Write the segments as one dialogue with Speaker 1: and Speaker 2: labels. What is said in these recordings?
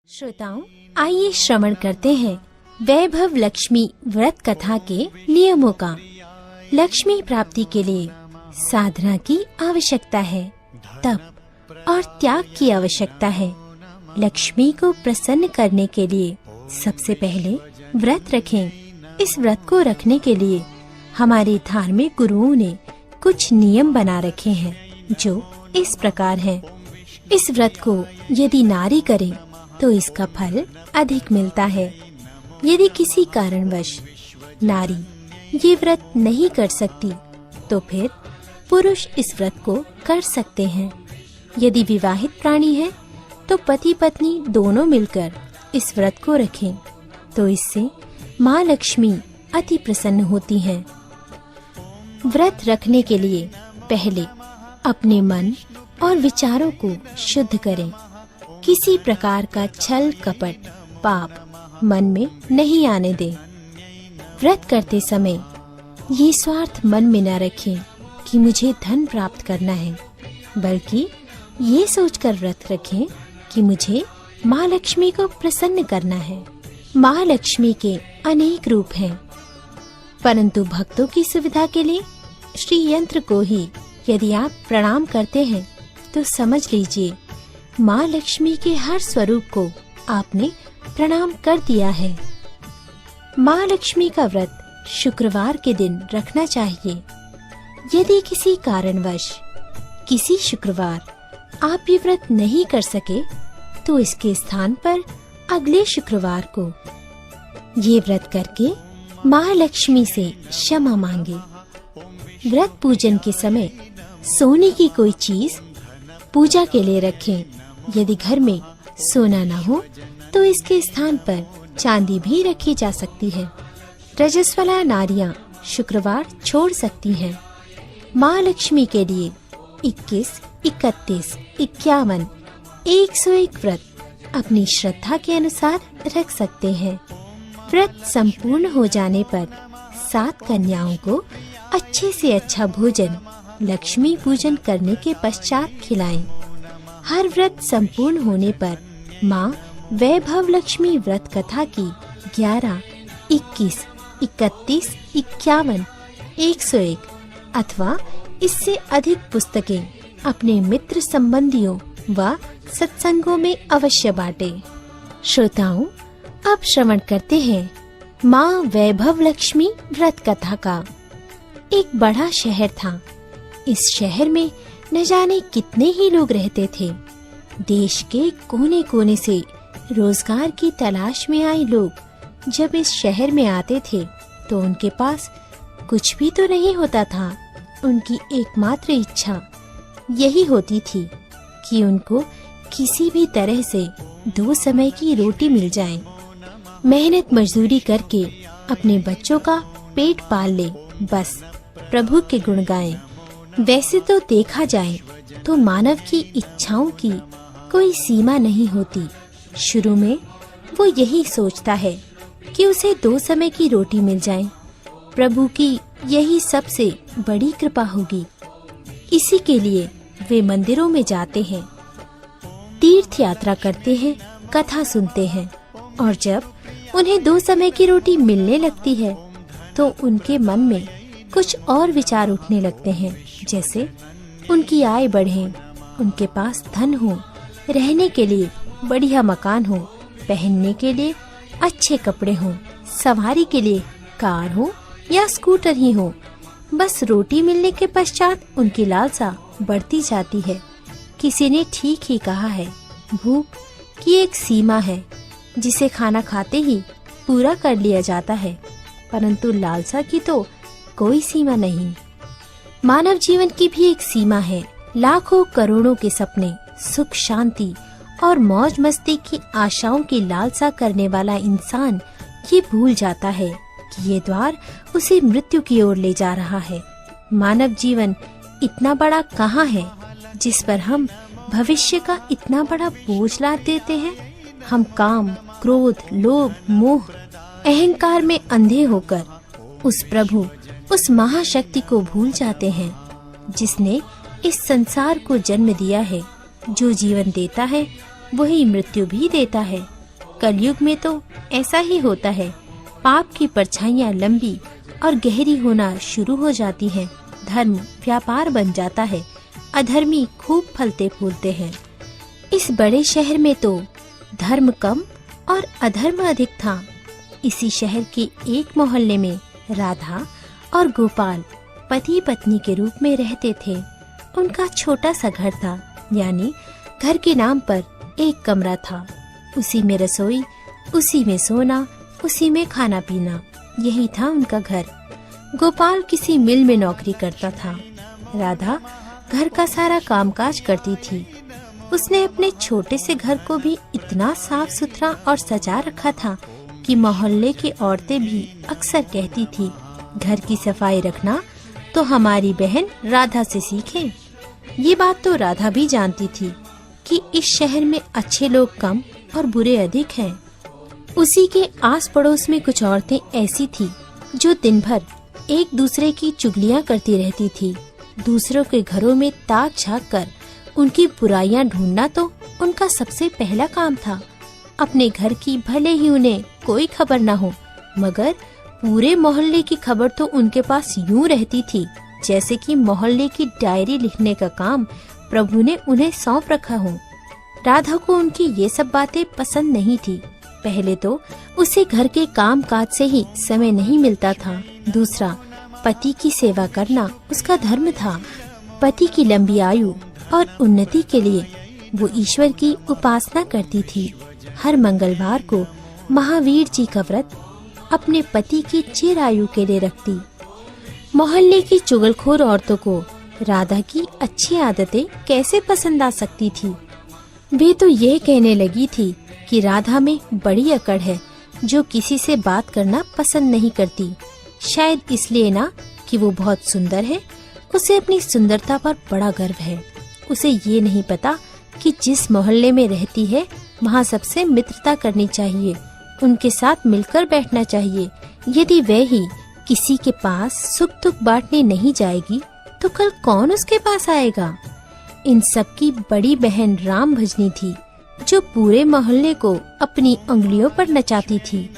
Speaker 1: श्रोताओं, आइए श्रवण करते हैं वैभव लक्ष्मी व्रत कथा के नियमों का। लक्ष्मी प्राप्ति के लिए साधना की आवश्यकता है, तप और त्याग की आवश्यकता है। लक्ष्मी को प्रसन्न करने के लिए सबसे पहले व्रत रखें। इस व्रत को रखने के लिए हमारे धार्मिक गुरुओं ने कुछ नियम बना रखे हैं, जो इस प्रकार हैं। इस व्रत को यदि नारी करे तो इसका फल अधिक मिलता है। यदि किसी कारणवश नारी ये व्रत नहीं कर सकती तो फिर पुरुष इस व्रत को कर सकते हैं। यदि विवाहित प्राणी है तो पति पत्नी दोनों मिलकर इस व्रत को रखें, तो इससे माँ लक्ष्मी अति प्रसन्न होती हैं। व्रत रखने के लिए पहले अपने मन और विचारों को शुद्ध करें। किसी प्रकार का छल कपट पाप मन में नहीं आने दें। व्रत करते समय ये स्वार्थ मन में न रखें कि मुझे धन प्राप्त करना है, बल्कि ये सोचकर व्रत रखें कि मुझे माँ लक्ष्मी को प्रसन्न करना है। माँ लक्ष्मी के अनेक रूप हैं, परंतु भक्तों की सुविधा के लिए श्री यंत्र को ही यदि आप प्रणाम करते हैं तो समझ लीजिए माँ लक्ष्मी के हर स्वरूप को आपने प्रणाम कर दिया है। माँ लक्ष्मी का व्रत शुक्रवार के दिन रखना चाहिए। यदि किसी कारणवश किसी शुक्रवार आप ये व्रत नहीं कर सके तो इसके स्थान पर अगले शुक्रवार को ये व्रत करके माँ लक्ष्मी से क्षमा मांगे। व्रत पूजन के समय सोने की कोई चीज पूजा के लिए रखें। यदि घर में सोना न हो तो इसके स्थान पर चांदी भी रखी जा सकती है। रजस्वला नारियां शुक्रवार छोड़ सकती हैं। माँ लक्ष्मी के लिए 21, 31, 51, 101 व्रत अपनी श्रद्धा के अनुसार रख सकते हैं। व्रत संपूर्ण हो जाने पर 7 कन्याओं को अच्छे से अच्छा भोजन लक्ष्मी पूजन करने के पश्चात खिलाएं। हर व्रत संपूर्ण होने पर माँ वैभव लक्ष्मी व्रत कथा की 11, 21, 31, 51, 101 अथवा इससे अधिक पुस्तकें अपने मित्र संबंधियों व सत्संगों में अवश्य बांटे। श्रोताओं, अब श्रवण करते हैं माँ वैभव लक्ष्मी व्रत कथा का। एक बड़ा शहर था। इस शहर में न जाने कितने ही लोग रहते थे। देश के कोने कोने से रोजगार की तलाश में आए लोग जब इस शहर में आते थे तो उनके पास कुछ भी तो नहीं होता था। उनकी एकमात्र इच्छा यही होती थी कि उनको किसी भी तरह से 2 समय की रोटी मिल जाए। मेहनत मजदूरी करके अपने बच्चों का पेट पाल ले, बस प्रभु के गुण गाएं। वैसे तो देखा जाए तो मानव की इच्छाओं की कोई सीमा नहीं होती। शुरू में वो यही सोचता है कि उसे 2 समय की रोटी मिल जाए। प्रभु की यही सबसे बड़ी कृपा होगी। इसी के लिए वे मंदिरों में जाते हैं, तीर्थ यात्रा करते हैं, कथा सुनते हैं, और जब उन्हें 2 समय की रोटी मिलने लगती है तो उनके मन में कुछ और विचार उठने लगते हैं, जैसे उनकी आय बढ़े, उनके पास धन हो, रहने के लिए बढ़िया मकान हो, पहनने के लिए अच्छे कपड़े हो, सवारी के लिए कार हो या स्कूटर ही हो। बस रोटी मिलने के पश्चात उनकी लालसा बढ़ती जाती है। किसी ने ठीक ही कहा है, भूख की एक सीमा है जिसे खाना खाते ही पूरा कर लिया जाता है, परंतु लालसा की तो कोई सीमा नहीं। मानव जीवन की भी एक सीमा है। लाखों करोड़ों के सपने, सुख शांति और मौज मस्ती की आशाओं की लालसा करने वाला इंसान ये भूल जाता है कि ये द्वार उसे मृत्यु की ओर ले जा रहा है। मानव जीवन इतना बड़ा कहाँ है जिस पर हम भविष्य का इतना बड़ा बोझ लाद देते हैं। हम काम, क्रोध, लोभ, मोह, अहंकार में अंधे होकर उस प्रभु, उस महाशक्ति को भूल जाते हैं जिसने इस संसार को जन्म दिया है। जो जीवन देता है वही मृत्यु भी देता है। कलयुग में तो ऐसा ही होता है। पाप की परछाइयाँ लंबी और गहरी होना शुरू हो जाती हैं। धर्म व्यापार बन जाता है, अधर्मी खूब फलते फूलते हैं। इस बड़े शहर में तो धर्म कम और अधर्म अधिक था। इसी शहर के एक मोहल्ले में राधा और गोपाल पति पत्नी के रूप में रहते थे। उनका छोटा सा घर था, यानी घर के नाम पर एक कमरा था। उसी में रसोई, उसी में सोना, उसी में खाना पीना, यही था उनका घर। गोपाल किसी मिल में नौकरी करता था। राधा घर का सारा कामकाज करती थी। उसने अपने छोटे से घर को भी इतना साफ सुथरा और सजा रखा था कि मोहल्ले की औरतें भी अक्सर कहती थी, घर की सफाई रखना तो हमारी बहन राधा से सीखें। ये बात तो राधा भी जानती थी कि इस शहर में अच्छे लोग कम और बुरे अधिक हैं। उसी के आस पड़ोस में कुछ औरतें ऐसी थी जो दिन भर एक दूसरे की चुगलियां करती रहती थी। दूसरों के घरों में ताक झांक कर उनकी बुराइयां ढूंढना तो उनका सबसे पहला काम था। अपने घर की भले ही उन्हें कोई खबर न हो, मगर पूरे मोहल्ले की खबर तो उनके पास यूं रहती थी जैसे कि मोहल्ले की डायरी लिखने का काम प्रभु ने उन्हें सौंप रखा हो। राधा को उनकी ये सब बातें पसंद नहीं थी। पहले तो उसे घर के काम काज से ही समय नहीं मिलता था। दूसरा, पति की सेवा करना उसका धर्म था। पति की लंबी आयु और उन्नति के लिए वो ईश्वर की उपासना करती थी। हर मंगलवार को महावीर जी का व्रत अपने पति की चिरायु के लिए रखती। मोहल्ले की चुगलखोर औरतों को राधा की अच्छी आदतें कैसे पसंद आ सकती थी। वे तो ये कहने लगी थी कि राधा में बड़ी अकड़ है, जो किसी से बात करना पसंद नहीं करती। शायद इसलिए ना कि वो बहुत सुंदर है। उसे अपनी सुंदरता पर बड़ा गर्व है। उसे ये नहीं पता कि जिस मोहल्ले में रहती है वहाँ सबसे मित्रता करनी चाहिए, उनके साथ मिलकर बैठना चाहिए। यदि वह ही किसी के पास सुख दुख बांटने नहीं जाएगी तो कल कौन उसके पास आएगा। इन सब की बड़ी बहन राम भजनी थी, जो पूरे मोहल्ले को अपनी उंगलियों पर नचाती थी।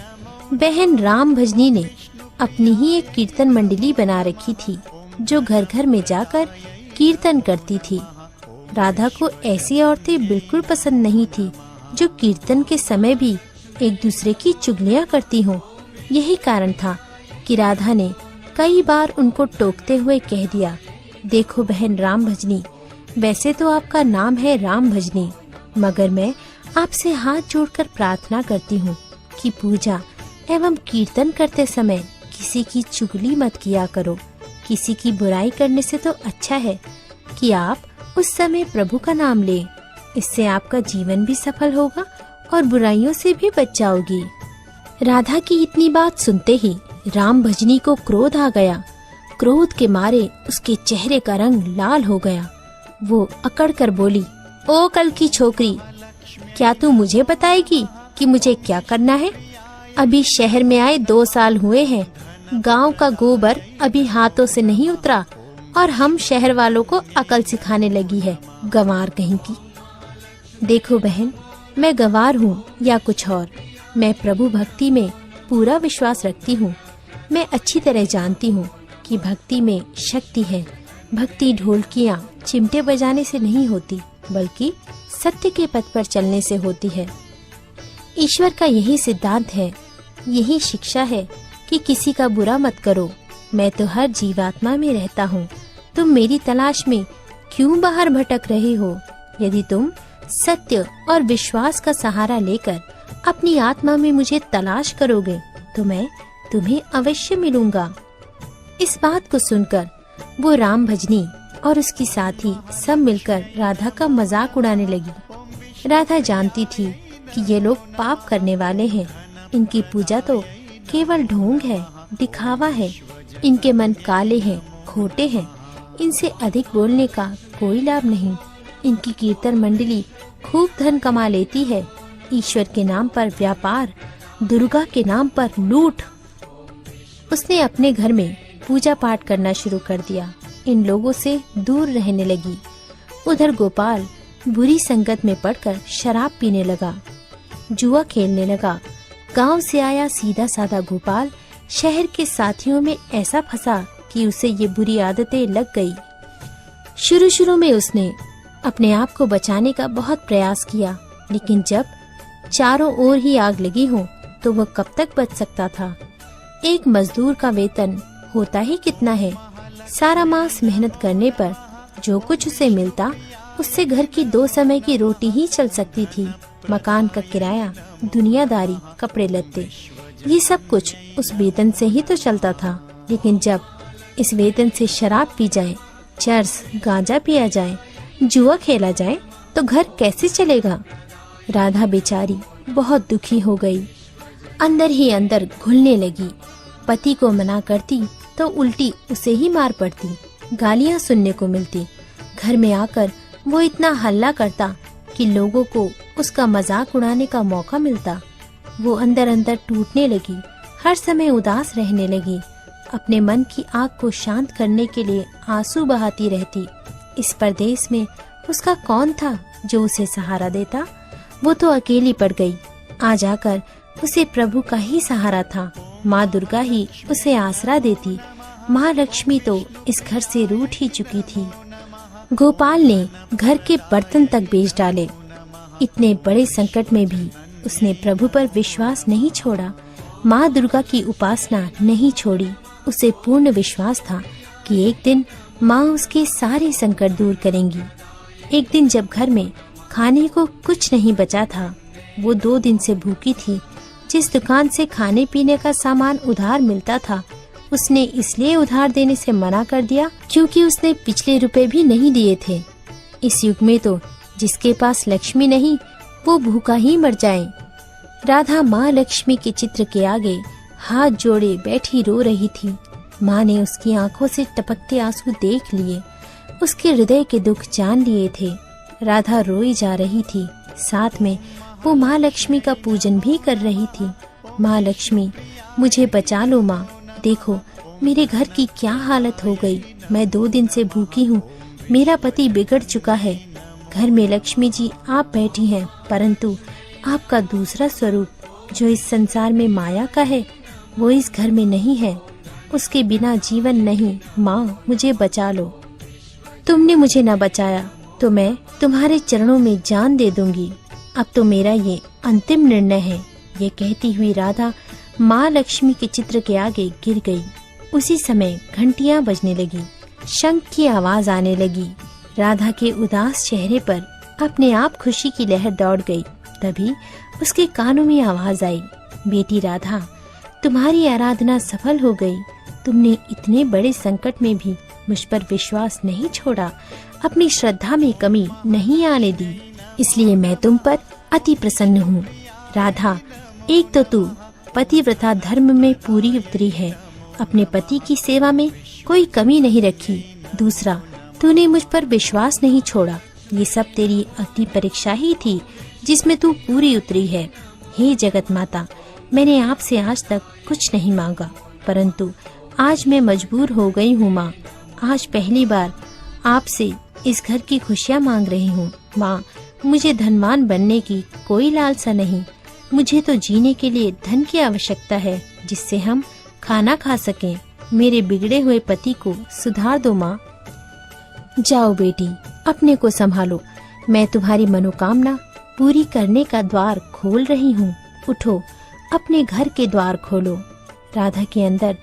Speaker 1: बहन राम भजनी ने अपनी ही एक कीर्तन मंडली बना रखी थी, जो घर घर में जाकर कीर्तन करती थी। राधा को ऐसी औरतें बिल्कुल पसंद नहीं थी जो कीर्तन के समय भी एक दूसरे की चुगलियां करती हों। यही कारण था कि राधा ने कई बार उनको टोकते हुए कह दिया, देखो बहन राम भजनी, वैसे तो आपका नाम है राम भजनी, मगर मैं आपसे हाथ जोड़कर प्रार्थना करती हूँ कि पूजा एवं कीर्तन करते समय किसी की चुगली मत किया करो। किसी की बुराई करने से तो अच्छा है कि आप उस समय प्रभु का नाम लें। इससे आपका जीवन भी सफल होगा और बुराइयों से भी बच जाओगी। राधा की इतनी बात सुनते ही राम भजनी को क्रोध आ गया। क्रोध के मारे उसके चेहरे का रंग लाल हो गया। वो अकड़ कर बोली, ओ कल की छोकरी, क्या तू मुझे बताएगी कि मुझे क्या करना है? अभी शहर में आए 2 साल हुए हैं। गांव का गोबर अभी हाथों से नहीं उतरा और हम शहर वालों को अकल सिखाने लगी है, गंवार कहीं की। देखो बहन, मैं गंवार हूँ या कुछ और, मैं प्रभु भक्ति में पूरा विश्वास रखती हूँ। मैं अच्छी तरह जानती हूँ कि भक्ति में शक्ति है। भक्ति ढोलकियाँ चिमटे बजाने से नहीं होती, बल्कि सत्य के पथ पर चलने से होती है। ईश्वर का यही सिद्धांत है, यही शिक्षा है कि किसी का बुरा मत करो। मैं तो हर जीवात्मा में रहता हूँ। तुम मेरी तलाश में क्यों बाहर भटक रहे हो? यदि तुम सत्य और विश्वास का सहारा लेकर अपनी आत्मा में मुझे तलाश करोगे तो मैं तुम्हें अवश्य मिलूंगा। इस बात को सुनकर वो राम भजनी और उसकी साथी सब मिलकर राधा का मजाक उड़ाने लगी। राधा जानती थी कि ये लोग पाप करने वाले हैं। इनकी पूजा तो केवल ढोंग है, दिखावा है। इनके मन काले हैं, खोटे हैं। इनसे अधिक बोलने का कोई लाभ नहीं। इनकी कीर्तन मंडली खूब धन कमा लेती है। ईश्वर के नाम पर व्यापार, दुर्गा के नाम पर लूट। उसने अपने घर में पूजा पाठ करना शुरू कर दिया। इन लोगों से दूर रहने लगी। उधर गोपाल बुरी संगत में पड़कर शराब पीने लगा। जुआ खेलने लगा। गांव से आया सीधा साधा गोपाल शहर के साथियों में ऐसा फंसा कि उसे ये बुरी आदतें लग गई। शुरू शुरू में उसने अपने आप को बचाने का बहुत प्रयास किया, लेकिन जब चारों ओर ही आग लगी हो तो वह कब तक बच सकता था। एक मजदूर का वेतन होता ही कितना है। सारा मास मेहनत करने पर जो कुछ उसे मिलता उससे घर की 2 समय की रोटी ही चल सकती थी। मकान का किराया, दुनियादारी, कपड़े लत्ते, ये सब कुछ उस वेतन से ही तो चलता था। लेकिन जब इस वेतन से शराब पी जाए, चर्स गांजा पिया जाए, जुआ खेला जाए तो घर कैसे चलेगा। राधा बेचारी बहुत दुखी हो गई, अंदर ही अंदर घुलने लगी। पति को मना करती तो उल्टी उसे ही मार पड़ती, गालियां सुनने को मिलती। घर में आकर वो इतना हल्ला करता कि लोगों को उसका मजाक उड़ाने का मौका मिलता। वो अंदर अंदर टूटने लगी, हर समय उदास रहने लगी। अपने मन की आग को शांत करने के लिए आंसू बहाती रहती। इस परदेश में उसका कौन था जो उसे सहारा देता। वो तो अकेली पड़ गई। आज आकर उसे प्रभु का ही सहारा था। माँ दुर्गा ही उसे आसरा देती। माँ लक्ष्मी तो इस घर से रूठ ही चुकी थी। गोपाल ने घर के बर्तन तक बेच डाले। इतने बड़े संकट में भी उसने प्रभु पर विश्वास नहीं छोड़ा, माँ दुर्गा की उपासना नहीं छोड़ी। उसे पूर्ण विश्वास था कि एक दिन माँ उसके सारे संकट दूर करेंगी। एक दिन जब घर में खाने को कुछ नहीं बचा था, वो 2 दिन से भूखी थी। जिस दुकान से खाने पीने का सामान उधार मिलता था, उसने इसलिए उधार देने से मना कर दिया क्योंकि उसने पिछले रुपए भी नहीं दिए थे। इस युग में तो जिसके पास लक्ष्मी नहीं वो भूखा ही मर जाए। राधा माँ लक्ष्मी के चित्र के आगे हाथ जोड़े बैठी रो रही थी। माँ ने उसकी आंखों से टपकते आंसू देख लिए, उसके हृदय के दुख जान लिए थे। राधा रोई जा रही थी, साथ में वो माँ लक्ष्मी का पूजन भी कर रही थी। माँ लक्ष्मी, मुझे बचा लो माँ, देखो मेरे घर की क्या हालत हो गई। मैं 2 दिन से भूखी हूँ, मेरा पति बिगड़ चुका है। घर में लक्ष्मी जी आप बैठी हैं, परंतु आपका दूसरा स्वरूप जो इस संसार में माया का है वो इस घर में नहीं है। उसके बिना जीवन नहीं। माँ मुझे बचा लो। तुमने मुझे न बचाया तो मैं तुम्हारे चरणों में जान दे दूंगी। अब तो मेरा ये अंतिम निर्णय है। ये कहती हुई राधा माँ लक्ष्मी के चित्र के आगे गिर गई। उसी समय घंटियां बजने लगी, शंख की आवाज आने लगी। राधा के उदास चेहरे पर अपने आप खुशी की लहर दौड़ गई। तभी उसके कानों में आवाज आई, बेटी राधा, तुम्हारी आराधना सफल हो गई। तुमने इतने बड़े संकट में भी मुझ पर विश्वास नहीं छोड़ा, अपनी श्रद्धा में कमी नहीं आने दी, इसलिए मैं तुम पर अति प्रसन्न हूँ। राधा, एक तो तू पतिव्रता धर्म में पूरी उतरी है, अपने पति की सेवा में कोई कमी नहीं रखी। दूसरा, तूने मुझ पर विश्वास नहीं छोड़ा। ये सब तेरी अग्नि परीक्षा ही थी जिसमें तू पूरी उतरी है। हे जगत माता, मैंने आपसे आज तक कुछ नहीं मांगा, परंतु आज मैं मजबूर हो गई हूँ माँ। आज पहली बार आपसे इस घर की खुशियाँ मांग रही हूँ। माँ, मुझे धनवान बनने की कोई लालसा नहीं। मुझे तो जीने के लिए धन की आवश्यकता है, जिससे हम खाना खा सकें। मेरे बिगड़े हुए पति को सुधार दो माँ। जाओ बेटी, अपने को संभालो। मैं तुम्हारी मनोकामना पूरी करने का द्वार खोल रही हूँ। उठो, अपने घर के द्वार खोलो। राधा के अंदर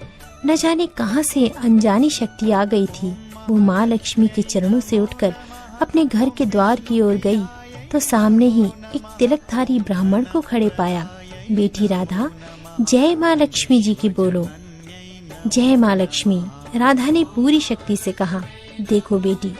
Speaker 1: न जाने कहां से अनजानी शक्ति आ गई थी। वो माँ लक्ष्मी के चरणों से उठकर अपने घर के द्वार की ओर गई तो सामने ही एक तिलकधारी ब्राह्मण को खड़े पाया। बेटी राधा, जय माँ लक्ष्मी जी की बोलो। जय माँ लक्ष्मी, राधा ने पूरी शक्ति से कहा। देखो बेटी,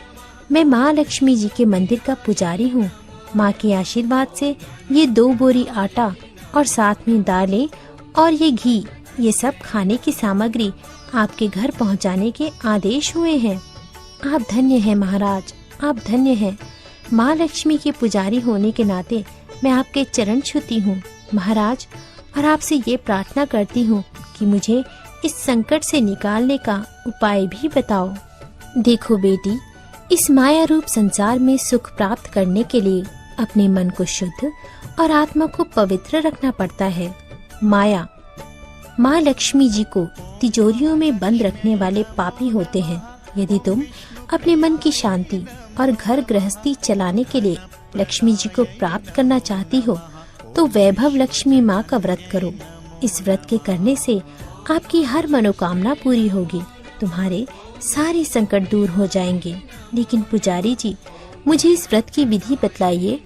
Speaker 1: मैं माँ लक्ष्मी जी के मंदिर का पुजारी हूँ। माँ के आशीर्वाद से ये 2 बोरी आटा और साथ में दालें और ये घी, ये सब खाने की सामग्री आपके घर पहुँचाने के आदेश हुए हैं। आप धन्य हैं महाराज, आप धन्य हैं। माँ लक्ष्मी के पुजारी होने के नाते मैं आपके चरण छूती हूँ महाराज, और आपसे ये प्रार्थना करती हूँ कि मुझे इस संकट से निकालने का उपाय भी बताओ। देखो बेटी, इस माया रूप संसार में सुख प्राप्त करने के लिए अपने मन को शुद्ध और आत्मा को पवित्र रखना पड़ता है। माया माँ लक्ष्मी जी को तिजोरियों में बंद रखने वाले पापी होते हैं। यदि तुम अपने मन की शांति और घर गृहस्थी चलाने के लिए लक्ष्मी जी को प्राप्त करना चाहती हो तो वैभव लक्ष्मी माँ का व्रत करो। इस व्रत के करने से आपकी हर मनोकामना पूरी होगी, तुम्हारे सारे संकट दूर हो जाएंगे। लेकिन पुजारी जी, मुझे इस व्रत की विधि बतलाइए।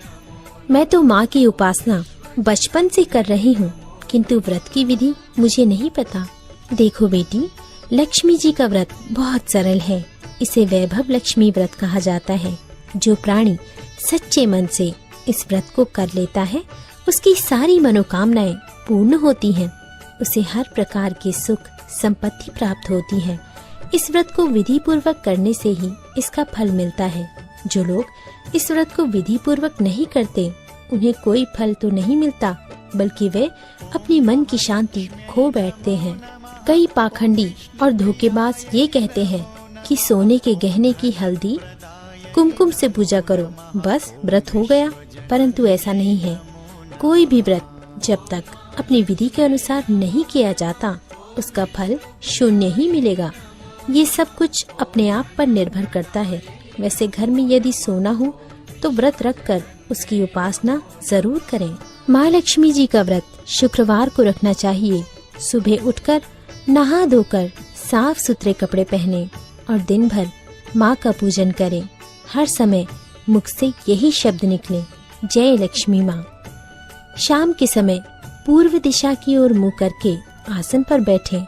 Speaker 1: मैं तो माँ की उपासना बचपन से कर रही हूँ, किंतु व्रत की विधि मुझे नहीं पता। देखो बेटी, लक्ष्मी जी का व्रत बहुत सरल है। इसे वैभव लक्ष्मी व्रत कहा जाता है। जो प्राणी सच्चे मन से इस व्रत को कर लेता है, उसकी सारी मनोकामनाएं पूर्ण होती हैं। उसे हर प्रकार के सुख संपत्ति प्राप्त होती है। इस व्रत को विधि पूर्वक करने से ही इसका फल मिलता है। जो लोग इस व्रत को विधि पूर्वक नहीं करते, उन्हें कोई फल तो नहीं मिलता, बल्कि वे अपने मन की शांति खो बैठते हैं। कई पाखंडी और धोखेबाज ये कहते हैं कि सोने के गहने की हल्दी कुमकुम से पूजा करो, बस व्रत हो गया। परंतु ऐसा नहीं है। कोई भी व्रत जब तक अपनी विधि के अनुसार नहीं किया जाता, उसका फल शून्य ही मिलेगा। ये सब कुछ अपने आप पर निर्भर करता है। वैसे घर में यदि सोना हो तो व्रत रखकर उसकी उपासना जरूर करें। माँ लक्ष्मी जी का व्रत शुक्रवार को रखना चाहिए। सुबह उठकर नहा धोकर साफ सुथरे कपड़े पहने और दिन भर माँ का पूजन करें। हर समय मुख से यही शब्द निकले, जय लक्ष्मी माँ। शाम के समय पूर्व दिशा की ओर मुँह करके आसन पर बैठें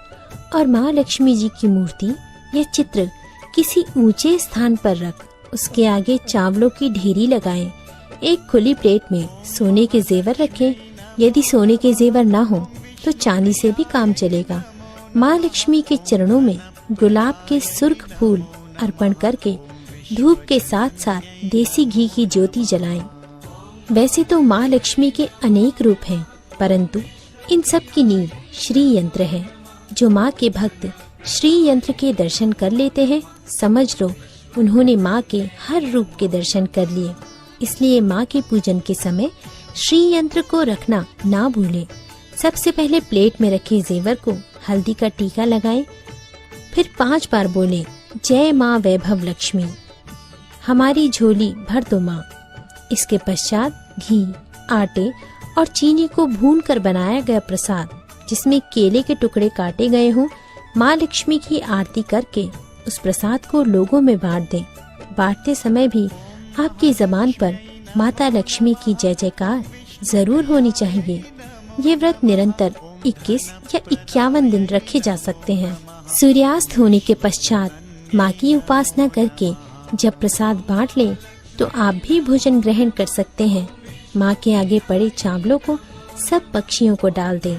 Speaker 1: और माँ लक्ष्मी जी की मूर्ति या चित्र किसी ऊंचे स्थान पर रख उसके आगे चावलों की ढेरी लगाएं। एक खुली प्लेट में सोने के जेवर रखें। यदि सोने के जेवर ना हो तो चांदी से भी काम चलेगा। माँ लक्ष्मी के चरणों में गुलाब के सुर्ख फूल अर्पण करके धूप के साथ साथ देसी घी की ज्योति जलाएं। वैसे तो माँ लक्ष्मी के अनेक रूप हैं, परंतु इन सब की नींव श्री यंत्र है। जो माँ के भक्त श्री यंत्र के दर्शन कर लेते हैं, समझ लो उन्होंने माँ के हर रूप के दर्शन कर लिए। इसलिए माँ के पूजन के समय श्री यंत्र को रखना ना भूलें। सबसे पहले प्लेट में रखे जेवर को हल्दी का टीका लगाएं, फिर 5 बार बोलें, जय माँ वैभव लक्ष्मी, हमारी झोली भर दो माँ। इसके पश्चात घी, आटे और चीनी को भूनकर बनाया गया प्रसाद, जिसमें केले के टुकड़े काटे गए हों, माँ लक्ष्मी की आरती करके उस प्रसाद को लोगों में बांट दें। बांटते समय भी आपकी जबान पर माता लक्ष्मी की जय जयकार जरूर होनी चाहिए। ये व्रत निरंतर 21 या 51 दिन रखे जा सकते हैं। सूर्यास्त होने के पश्चात माँ की उपासना करके जब प्रसाद बांट लें तो आप भी भोजन ग्रहण कर सकते हैं। माँ के आगे पड़े चावलों को सब पक्षियों को डाल दें।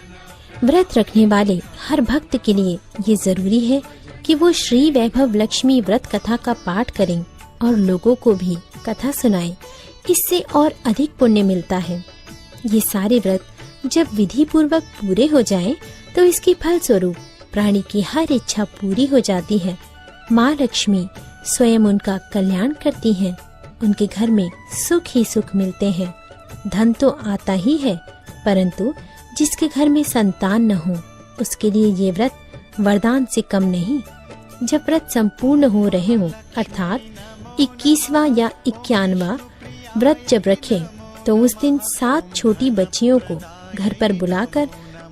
Speaker 1: व्रत रखने वाले हर भक्त के लिए ये जरूरी है कि वो श्री वैभव लक्ष्मी व्रत कथा का पाठ करें और लोगों को भी कथा सुनाएं। इससे और अधिक पुण्य मिलता है। ये सारे व्रत जब विधि पूर्वक पूरे हो जाएं, तो इसके फल स्वरूप प्राणी की हर इच्छा पूरी हो जाती है। माँ लक्ष्मी स्वयं उनका कल्याण करती हैं। उनके घर में सुख ही सुख मिलते हैं। धन तो आता ही है, परंतु जिसके घर में संतान न हो उसके लिए ये व्रत वरदान से कम नहीं। जब व्रत संपूर्ण हो रहे हों, अर्थात 21वां या 51वां व्रत जब रखें, तो उस दिन 7 छोटी बच्चियों को घर पर बुलाकर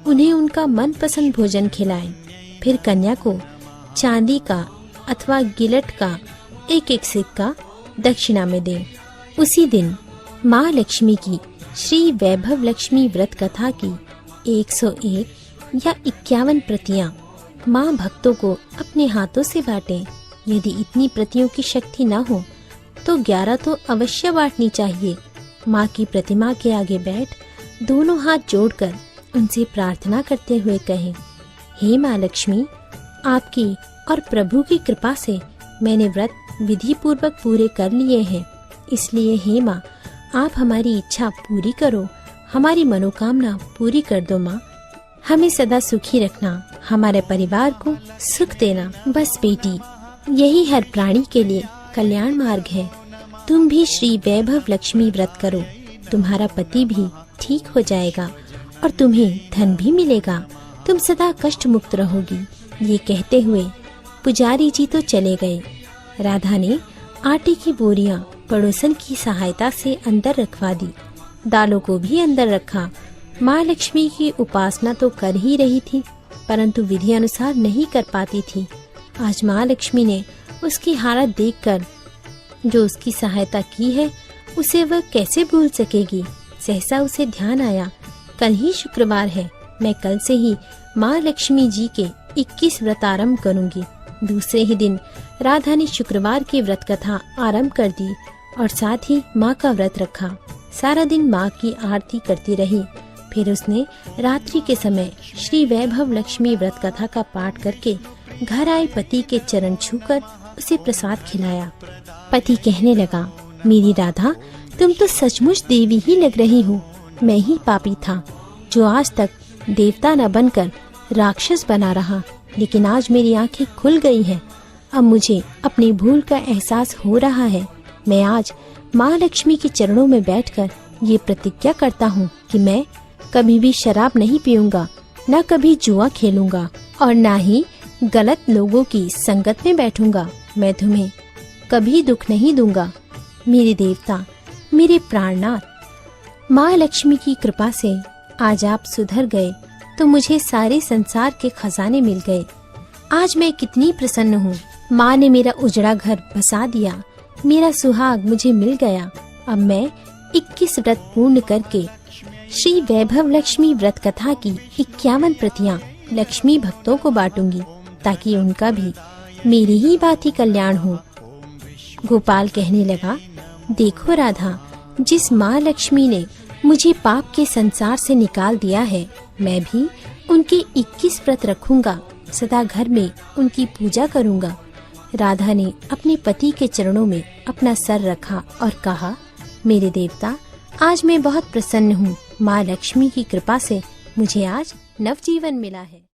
Speaker 1: उन्हें उनका मनपसंद भोजन खिलाएं। फिर कन्या को चांदी का अथवा गिलट का एक सिक्का दक्षिणा में दें। उसी दिन माँ लक्ष्मी की श्री वैभव लक्ष्मी व्रत कथा की 101 या 51 प्रतियां माँ भक्तों को अपने हाथों से बांटें। यदि इतनी प्रतियों की शक्ति न हो तो 11 तो अवश्य बांटनी चाहिए। माँ की प्रतिमा के आगे बैठ दोनों हाथ जोड़कर उनसे प्रार्थना करते हुए कहें, हे माँ लक्ष्मी, आपकी और प्रभु की कृपा से मैंने व्रत विधि पूर्वक पूरे कर लिए हैं। इसलिए हे माँ, आप हमारी इच्छा पूरी करो, हमारी मनोकामना पूरी कर दो माँ। हमें सदा सुखी रखना, हमारे परिवार को सुख देना। बस बेटी, यही हर प्राणी के लिए कल्याण मार्ग है। तुम भी श्री वैभव लक्ष्मी व्रत करो, तुम्हारा पति भी ठीक हो जाएगा और तुम्हें धन भी मिलेगा। तुम सदा कष्ट मुक्त रहोगी। ये कहते हुए पुजारी जी तो चले गए। राधा ने आटे की बोरियां पड़ोसन की सहायता से अंदर रखवा दी। दालों को भी अंदर रखा। माँ लक्ष्मी की उपासना तो कर ही रही थी, परंतु विधि अनुसार नहीं कर पाती थी। आज माँ लक्ष्मी ने उसकी हालत देखकर जो उसकी सहायता की है, उसे वह कैसे भूल सकेगी। सहसा उसे ध्यान आया, कल ही शुक्रवार है, मैं कल से ही माँ लक्ष्मी जी के 21 व्रत आरम्भ करूंगी। दूसरे ही दिन राधा ने शुक्रवार की व्रत कथा आरंभ कर दी और साथ ही माँ का व्रत रखा। सारा दिन माँ की आरती करती रही। फिर उसने रात्रि के समय श्री वैभव लक्ष्मी व्रत कथा का पाठ करके घर आए पति के चरण छूकर उसे प्रसाद खिलाया। पति कहने लगा, मेरी राधा, तुम तो सचमुच देवी ही लग रही हो। मैं ही पापी था जो आज तक देवता न बनकर राक्षस बना रहा, लेकिन आज मेरी आंखें खुल गई हैं। अब मुझे अपनी भूल का एहसास हो रहा है। मैं आज माँ लक्ष्मी के चरणों में बैठकर ये प्रतिज्ञा करता हूँ कि मैं कभी भी शराब नहीं पीऊंगा, न कभी जुआ खेलूंगा और न ही गलत लोगों की संगत में बैठूंगा। मैं तुम्हें कभी दुख नहीं दूंगा। मेरे देवता, मेरे प्राणनाथ, माँ लक्ष्मी की कृपा से आज आप सुधर गए तो मुझे सारे संसार के खजाने मिल गए। आज मैं कितनी प्रसन्न हूँ। माँ ने मेरा उजड़ा घर बसा दिया, मेरा सुहाग मुझे मिल गया। अब मैं 21 व्रत पूर्ण करके श्री वैभव लक्ष्मी व्रत कथा की 51 प्रतियां लक्ष्मी भक्तों को बांटूंगी, ताकि उनका भी मेरी ही बात ही कल्याण हो। गोपाल कहने लगा, देखो राधा, जिस माँ लक्ष्मी ने मुझे पाप के संसार से निकाल दिया है, मैं भी उनके 21 व्रत रखूंगा, सदा घर में उनकी पूजा करूंगा। राधा ने अपने पति के चरणों में अपना सर रखा और कहा, मेरे देवता, आज मैं बहुत प्रसन्न हूँ। माँ लक्ष्मी की कृपा से मुझे आज नवजीवन मिला है।